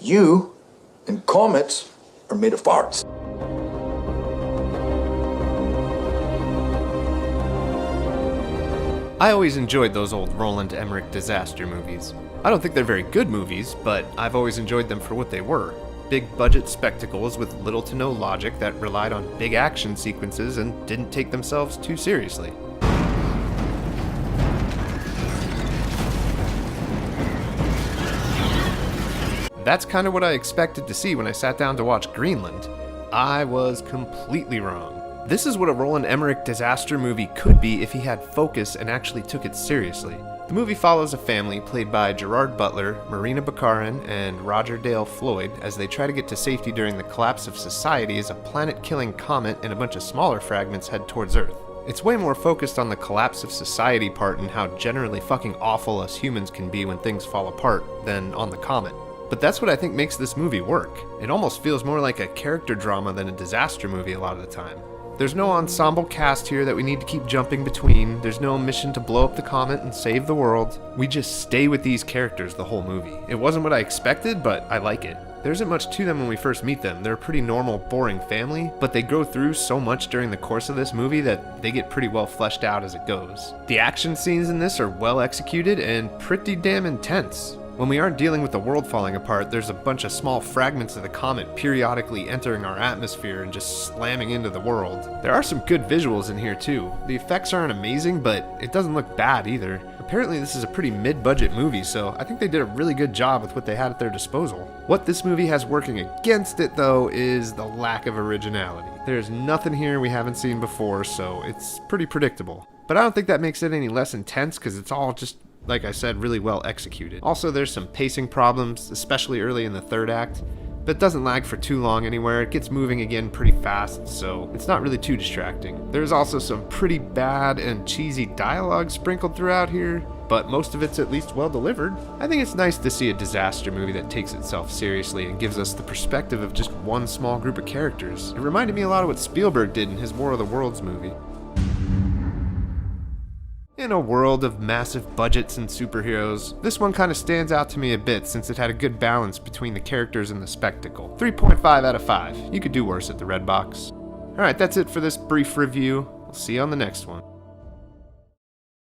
You and comets are made of farts. I always enjoyed those old Roland Emmerich disaster movies. I don't think they're very good movies, but I've always enjoyed them for what they were. Big budget spectacles with little to no logic that relied on big action sequences and didn't take themselves too seriously. That's kind of what I expected to see when I sat down to watch Greenland. I was completely wrong. This is what a Roland Emmerich disaster movie could be if he had focus and actually took it seriously. The movie follows a family played by Gerard Butler, Marina Baccarin, and Roger Dale Floyd as they try to get to safety during the collapse of society as a planet-killing comet and a bunch of smaller fragments head towards Earth. It's way more focused on the collapse of society part and how generally fucking awful us humans can be when things fall apart than on the comet. But that's what I think makes this movie work. It almost feels more like a character drama than a disaster movie a lot of the time. There's no ensemble cast here that we need to keep jumping between. There's no mission to blow up the comet and save the world. We just stay with these characters the whole movie. It wasn't what I expected, but I like it. There isn't much to them when we first meet them. They're a pretty normal, boring family, but they grow through so much during the course of this movie that they get pretty well fleshed out as it goes. The action scenes in this are well executed and pretty damn intense. When we aren't dealing with the world falling apart, there's a bunch of small fragments of the comet periodically entering our atmosphere and just slamming into the world. There are some good visuals in here too. The effects aren't amazing, but it doesn't look bad either. Apparently this is a pretty mid-budget movie, so I think they did a really good job with what they had at their disposal. What this movie has working against it though is the lack of originality. There's nothing here we haven't seen before, so it's pretty predictable. But I don't think that makes it any less intense because it's all just, like I said, really well executed. Also, there's some pacing problems, especially early in the third act, but it doesn't lag for too long anywhere. It gets moving again pretty fast, so it's not really too distracting. There's also some pretty bad and cheesy dialogue sprinkled throughout here, but most of it's at least well delivered. I think it's nice to see a disaster movie that takes itself seriously and gives us the perspective of just one small group of characters. It reminded me a lot of what Spielberg did in his War of the Worlds movie. In a world of massive budgets and superheroes, this one kind of stands out to me a bit since it had a good balance between the characters and the spectacle. 3.5 out of 5. You could do worse at the Redbox. Alright, that's it for this brief review. I'll see you on the next one.